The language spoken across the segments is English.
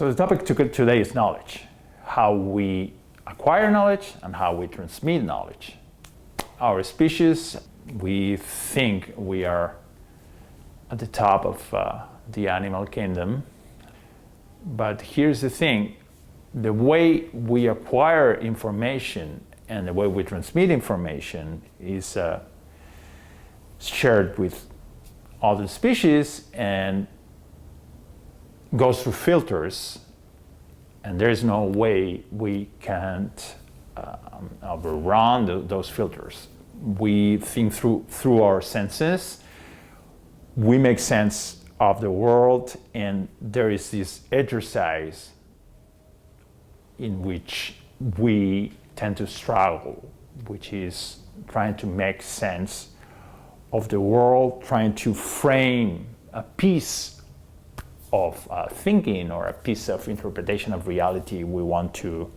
So the topic today is knowledge, how we acquire knowledge and how we transmit knowledge. Our species, we think we are at the top of the animal kingdom, but here's the thing, the way we acquire information and the way we transmit information is shared with other species and goes through filters, and there's no way we can't overrun those filters. We think through our senses, we make sense of the world, and there is this exercise in which we tend to struggle, which is trying to make sense of the world, trying to frame a piece of thinking or a piece of interpretation of reality we want to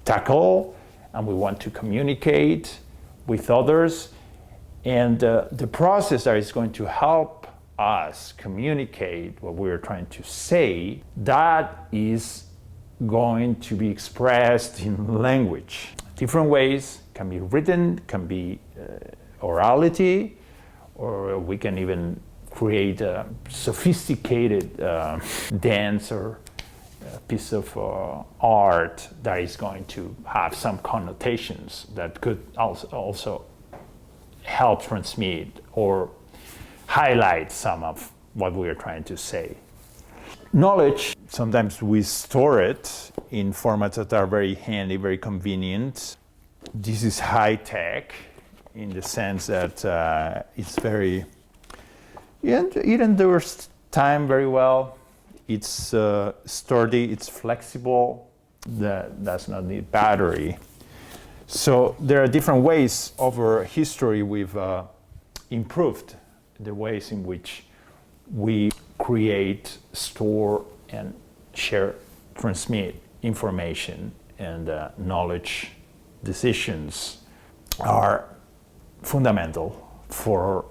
tackle and we want to communicate with others. And the process that is going to help us communicate what we're trying to say, that is going to be expressed in language. Different ways, can be written, can be orality, or we can even create a sophisticated dance or a piece of art that is going to have some connotations that could also help transmit or highlight some of what we are trying to say. Knowledge, sometimes we store it in formats that are very handy, very convenient. This is high tech in the sense that it's very, it endures time very well. It's sturdy, it's flexible, that does not need battery. So there are different ways over history we've improved the ways in which we create, store, and share, transmit information, and knowledge. Decisions are fundamental for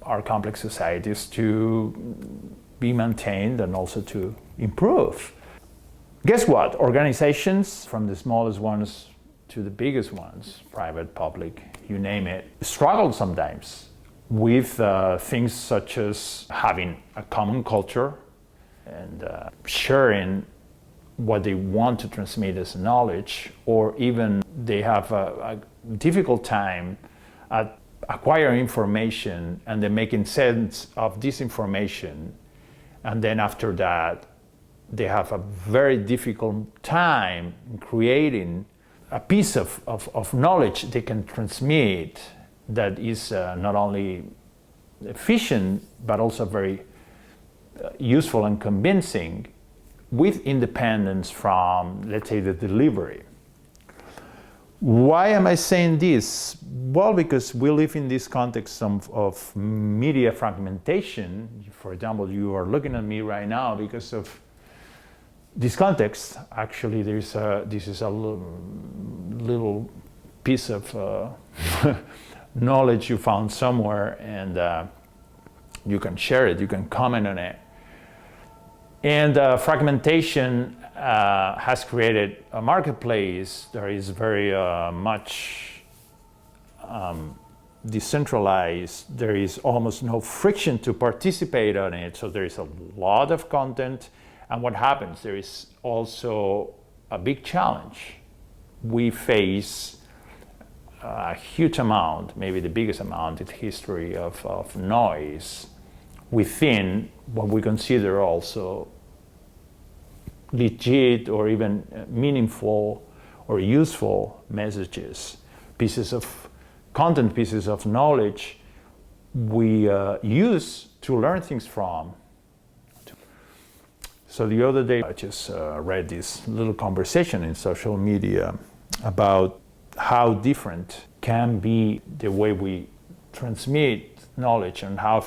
our complex societies to be maintained and also to improve. Guess what? Organizations, from the smallest ones to the biggest ones, private, public, you name it, struggle sometimes with things such as having a common culture and sharing what they want to transmit as knowledge, or even they have a difficult time at acquiring information and then making sense of this information, and then after that they have a very difficult time in creating a piece of knowledge they can transmit that is not only efficient but also very useful and convincing, with independence from, let's say, the delivery. Why am I saying this? Well, because we live in this context of media fragmentation. For example, you are looking at me right now because of this context. Actually, this is a little piece of knowledge you found somewhere, and you can share it, you can comment on it. And fragmentation has created a marketplace that is very much decentralized. There is almost no friction to participate on it, so there is a lot of content. And what happens? There is also a big challenge. We face a huge amount, maybe the biggest amount in history of noise within what we consider also legit or even meaningful or useful messages, pieces of content, pieces of knowledge we use to learn things from. So the other day I just read this little conversation in social media about how different can be the way we transmit knowledge and how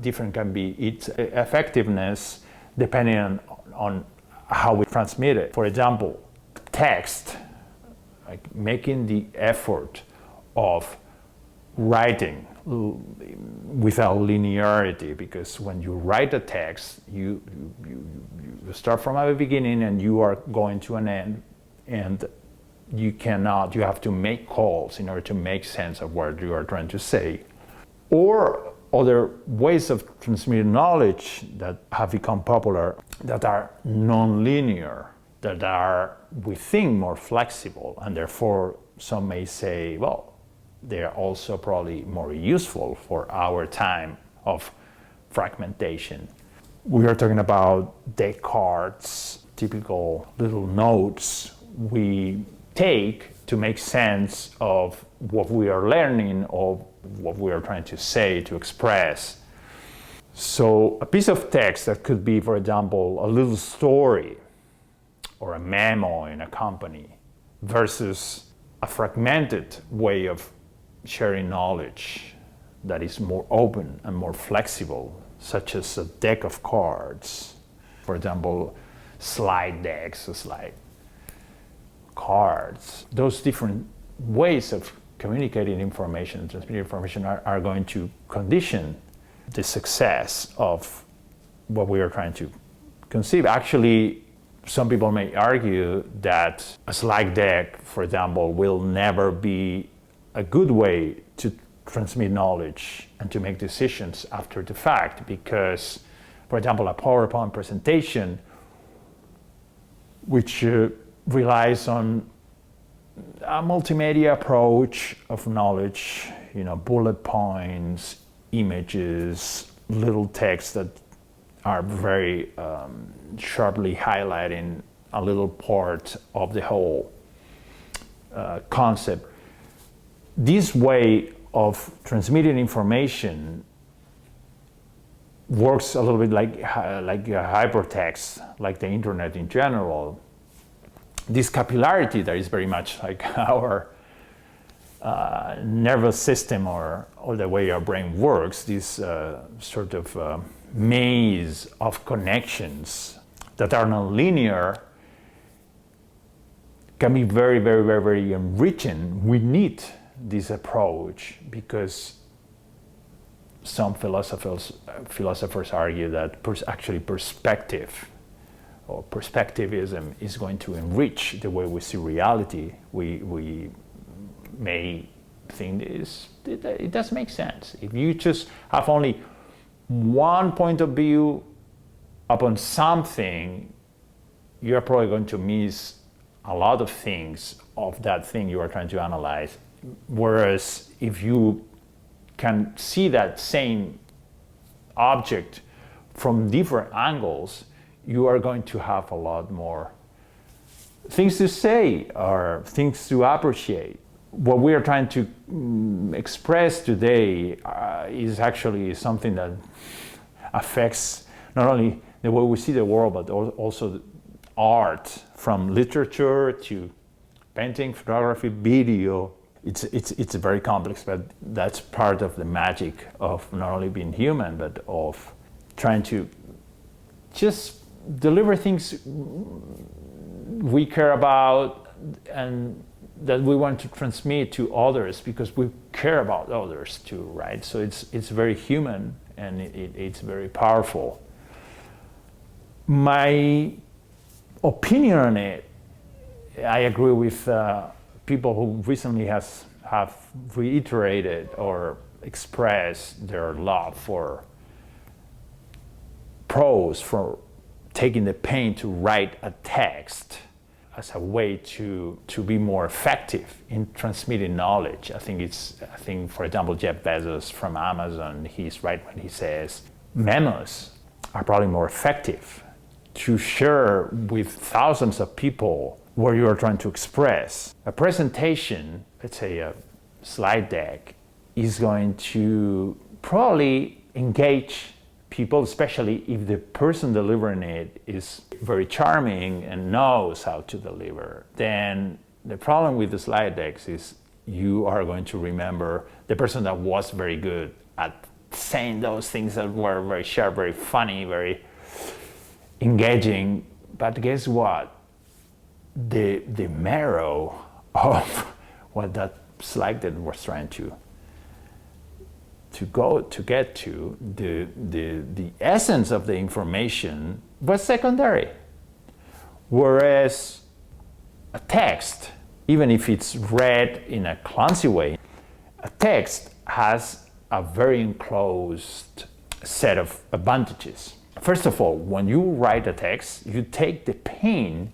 different can be its effectiveness depending on how we transmit it. For example, text, like making the effort of writing without linearity, because when you write a text, you You start from a beginning and you are going to an end, and you have to make calls in order to make sense of what you are trying to say. Or other ways of transmitting knowledge that have become popular that are non-linear, that are, we think, more flexible, and therefore some may say, well, they are also probably more useful for our time of fragmentation. We are talking about deck cards, typical little notes we take to make sense of what we are learning or what we are trying to say, to express. So a piece of text that could be, for example, a little story or a memo in a company versus a fragmented way of sharing knowledge that is more open and more flexible, such as a deck of cards. For example, slide decks, slide cards. Those different ways of communicating information and transmitting information are going to condition the success of what we are trying to conceive. Actually, some people may argue that a slide deck, for example, will never be a good way to transmit knowledge and to make decisions after the fact, because, for example, a PowerPoint presentation, which relies on a multimedia approach of knowledge, bullet points, images, little text that are very sharply highlighting a little part of the whole concept. This way of transmitting information works a little bit like hypertext, like the internet in general. This capillarity that is very much like our nervous system or the way our brain works, this sort of maze of connections that are non-linear, can be very, very, very, very enriching. We need this approach because some philosophers argue that actually perspective or perspectivism is going to enrich the way we see reality. We may think it does make sense. If you just have only one point of view upon something, you're probably going to miss a lot of things of that thing you are trying to analyze. Whereas if you can see that same object from different angles, you are going to have a lot more things to say or things to appreciate. What we are trying to express today is actually something that affects not only the way we see the world, but also art, from literature to painting, photography, video. It's very complex, but that's part of the magic of not only being human, but of trying to just deliver things we care about and that we want to transmit to others because we care about others too, right? So it's very human and it's very powerful. My opinion on it, I agree with people who recently have reiterated or expressed their love for prose, for taking the pain to write a text as a way to be more effective in transmitting knowledge. I think, for example, Jeff Bezos from Amazon, he's right when he says memos are probably more effective to share with thousands of people what you are trying to express. A presentation, let's say a slide deck, is going to probably engage people, especially if the person delivering it is very charming and knows how to deliver. Then the problem with the slide decks is you are going to remember the person that was very good at saying those things that were very sharp, very funny, very engaging. But guess what? The marrow of what that slide deck was trying to to get to, the essence of the information was secondary. Whereas a text, even if it's read in a clumsy way, a text has a very enclosed set of advantages. First of all, when you write a text, you take the pain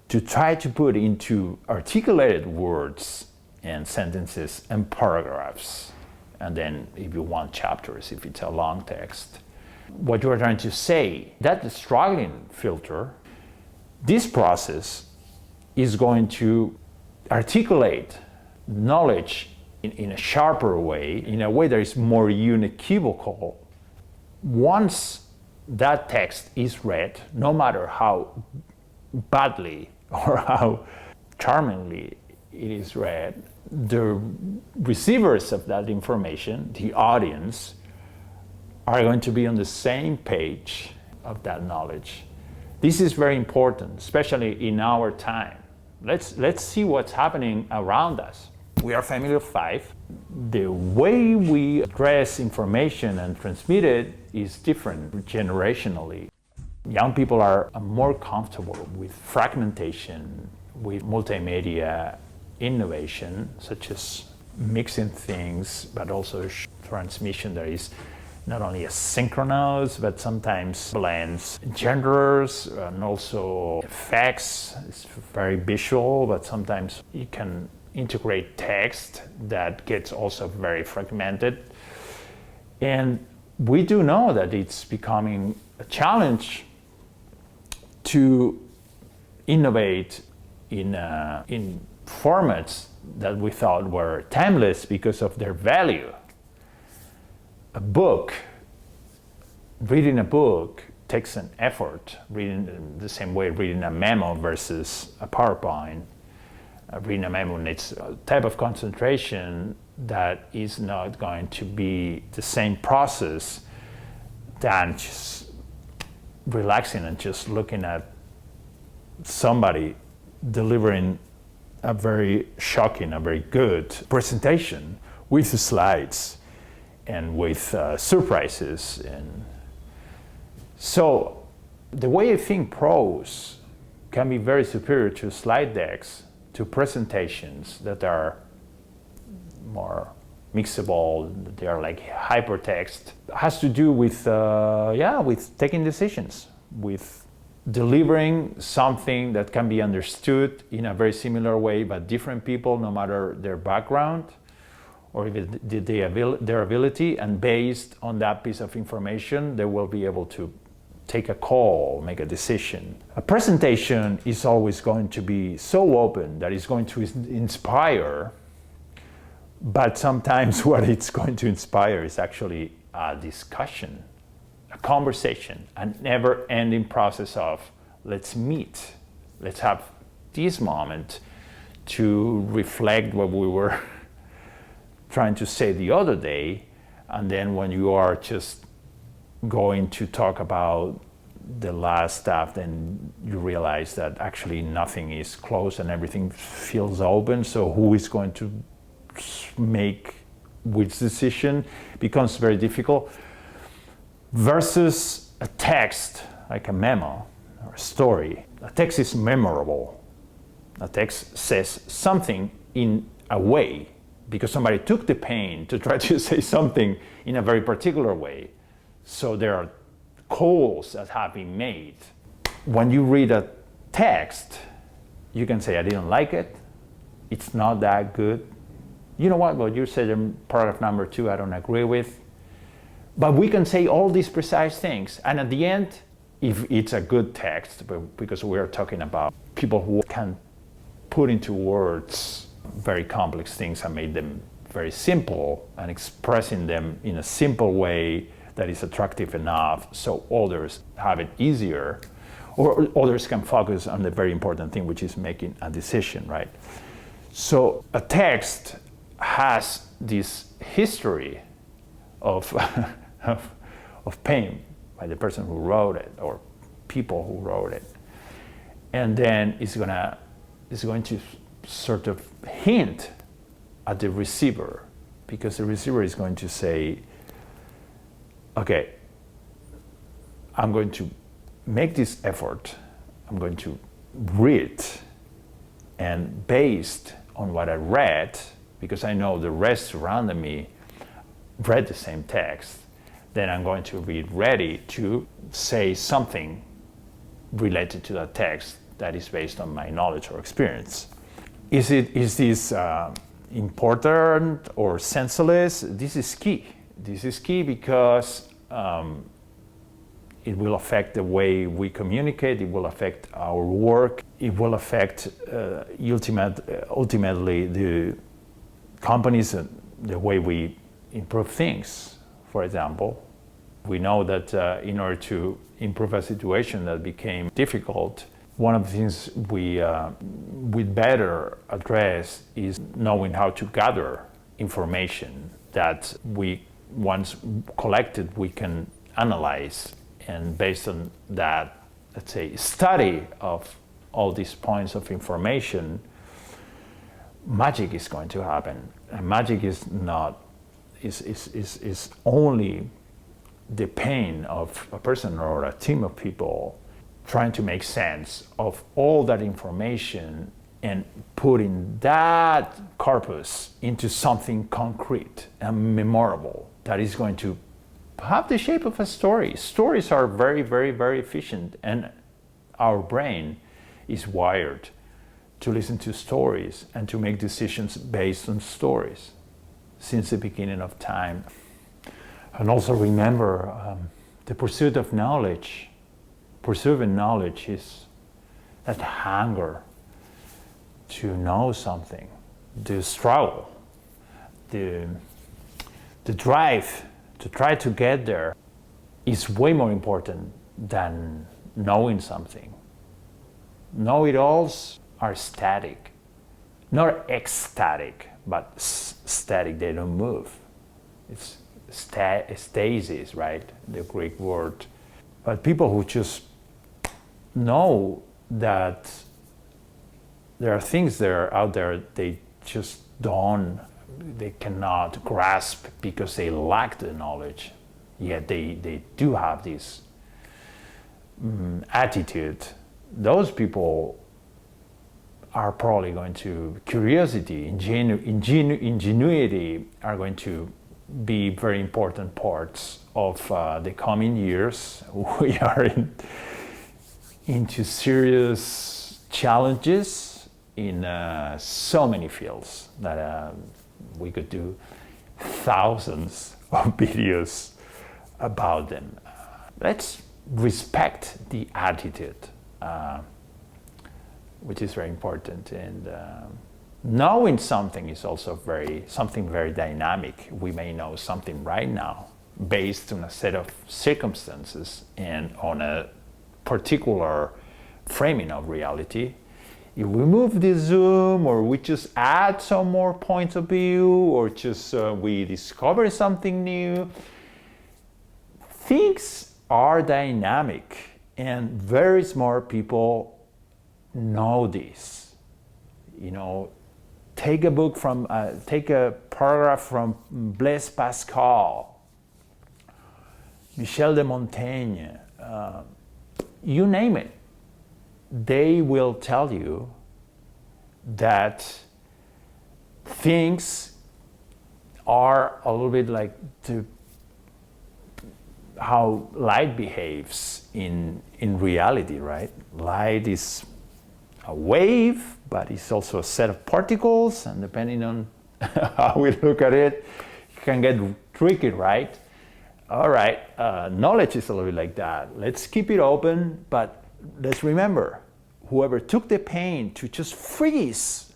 to try to put into articulated words and sentences and paragraphs, and then if you want chapters, if it's a long text. What you are trying to say, that struggling filter, this process is going to articulate knowledge in a sharper way, in a way that is more unequivocal. Once that text is read, no matter how badly or how charmingly it is read, the receivers of that information, the audience, are going to be on the same page of that knowledge. This is very important, especially in our time. Let's see what's happening around us. We are a family of 5. The way we address information and transmit it is different generationally. Young people are more comfortable with fragmentation, with multimedia innovation, such as mixing things, but also transmission that is not only asynchronous, but sometimes blends genders and also effects. It's very visual, but sometimes you can integrate text that gets also very fragmented. And we do know that it's becoming a challenge to innovate in formats that we thought were timeless because of their value. Reading a book takes an effort, reading the same way reading a memo versus a PowerPoint. Reading a memo needs a type of concentration that is not going to be the same process than just relaxing and just looking at somebody delivering a very shocking, a very good presentation with slides and with surprises. And so the way I think prose can be very superior to slide decks, to presentations that are more mixable, they are like hypertext, has to do with with taking decisions, with delivering something that can be understood in a very similar way by different people, no matter their background or even their ability, and based on that piece of information, they will be able to take a call, make a decision. A presentation is always going to be so open that it's going to inspire, but sometimes what it's going to inspire is actually a discussion, a conversation, a never-ending process of let's meet, let's have this moment to reflect what we were trying to say the other day, and then when you are just going to talk about the last stuff, then you realize that actually nothing is closed and everything feels open. So who is going to make which decision becomes very difficult. Versus a text, like a memo or a story. A text is memorable. A text says something in a way because somebody took the pain to try to say something in a very particular way. So there are calls that have been made. When you read a text, you can say, I didn't like it. It's not that good. You know what you said in paragraph number 2, I don't agree with. But we can say all these precise things. And at the end, if it's a good text, because we are talking about people who can put into words very complex things and make them very simple and expressing them in a simple way that is attractive enough so others have it easier, or others can focus on the very important thing, which is making a decision, right? So a text has this history of pain by the person who wrote it or people who wrote it, and then it's going to sort of hint at the receiver because the receiver is going to say, okay, I'm going to make this effort, I'm going to read, and based on what I read, because I know the rest around me read the same text, then I'm going to be ready to say something related to that text that is based on my knowledge or experience. Is this important or senseless? This is key. This is key because it will affect the way we communicate, it will affect our work, it will affect ultimately the companies and the way we improve things. For example, we know that in order to improve a situation that became difficult, one of the things we'd better address is knowing how to gather information that we, once collected, we can analyze. And based on that, let's say, study of all these points of information, magic is going to happen. And magic is only the pain of a person or a team of people trying to make sense of all that information and putting that corpus into something concrete and memorable that is going to have the shape of a story. Stories are very, very, very efficient, and our brain is wired to listen to stories and to make decisions based on stories since the beginning of time. And also remember, the pursuit of knowledge, pursuing knowledge is that hunger to know something, the struggle, the drive to try to get there is way more important than knowing something. Know-it-alls are static, not ecstatic, but static. They don't move. It's stasis, right? The Greek word. But people who just know that there are things there out there they just they cannot grasp because they lack the knowledge, yet they do have this attitude. Those people are probably going to, curiosity, ingenuity are going to be very important parts of the coming years. We are into serious challenges in so many fields that we could do thousands of videos about them. Let's respect the attitude, which is very important. And knowing something is also something very dynamic. We may know something right now based on a set of circumstances and on a particular framing of reality. If we move the zoom, or we just add some more points of view, or just we discover something new, things are dynamic, and very smart people know this. You know, take a paragraph from Blaise Pascal, Michel de Montaigne, you name it. They will tell you that things are a little bit like how light behaves in reality, right? Light is a wave, but it's also a set of particles, and depending on how we look at it, it can get tricky, right? All right, knowledge is a little bit like that. Let's keep it open, but let's remember, whoever took the pain to just freeze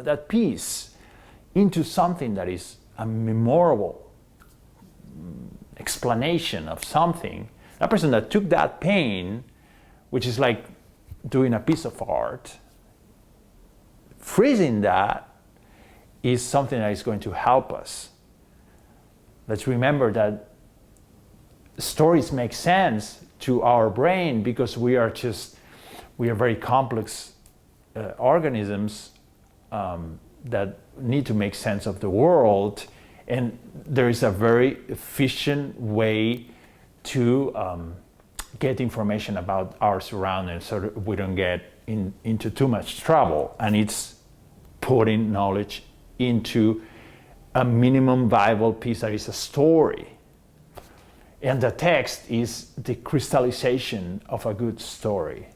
that piece into something that is a memorable explanation of something, that person that took that pain, which is like doing a piece of art, freezing that is something that is going to help us. Let's remember that stories make sense to our brain because we are very complex organisms that need to make sense of the world, And there is a very efficient way to get information about our surroundings so that we don't get into too much trouble. And it's putting knowledge into a minimum viable piece that is a story. And the text is the crystallization of a good story.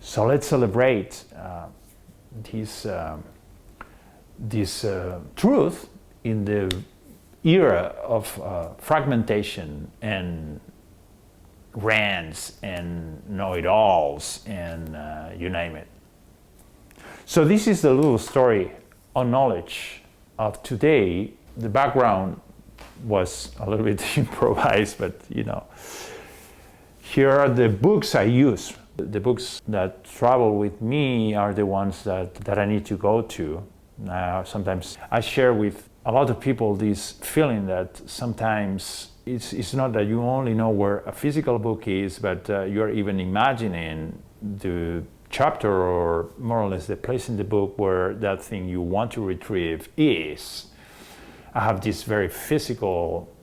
So let's celebrate this truth in the era of fragmentation and rands and know-it-alls and you name it. So this is the little story on knowledge of today. The background was a little bit improvised, but you know, here are the books I use. The books that travel with me are the ones that I need to go to. Sometimes I share with a lot of people this feeling that sometimes it's not that you only know where a physical book is, but you're even imagining the chapter or more or less the place in the book where that thing you want to retrieve is. I have this very physical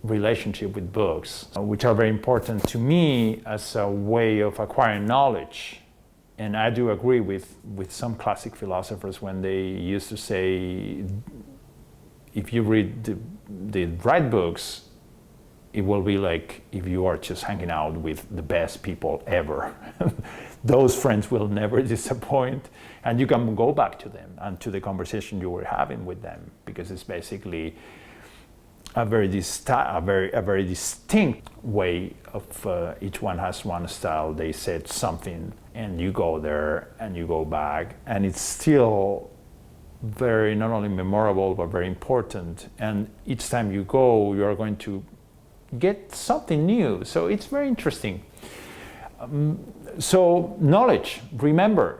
relationship with books, which are very important to me as a way of acquiring knowledge. And I do agree with some classic philosophers when they used to say, if you read the right books, it will be like if you are just hanging out with the best people ever. Those friends will never disappoint, and you can go back to them and to the conversation you were having with them, because it's basically a very distinct way of each one has one style. They said something, and you go there and you go back, and it's still very not only memorable but very important. And each time you go, you are going to get something new. So it's very interesting. So knowledge, remember,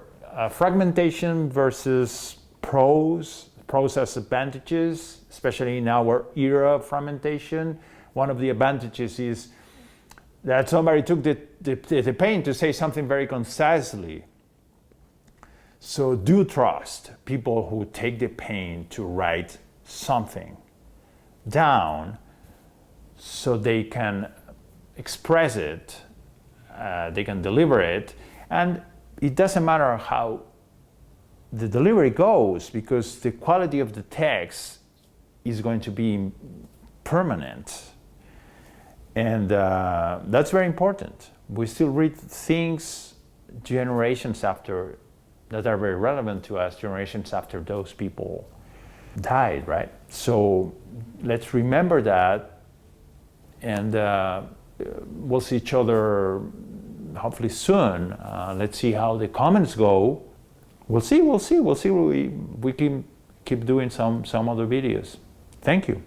fragmentation versus prose. Prose has advantages, especially in our era of fragmentation. One of the advantages is that somebody took the pain to say something very concisely. So do trust people who take the pain to write something down so they can express it, they can deliver it, and it doesn't matter how the delivery goes, because the quality of the text is going to be permanent. And that's very important. We still read things generations after that are very relevant to us, generations after those people died, right? So let's remember that, and we'll see each other hopefully soon. Let's see how the comments go. We'll see. We can keep doing some other videos. Thank you.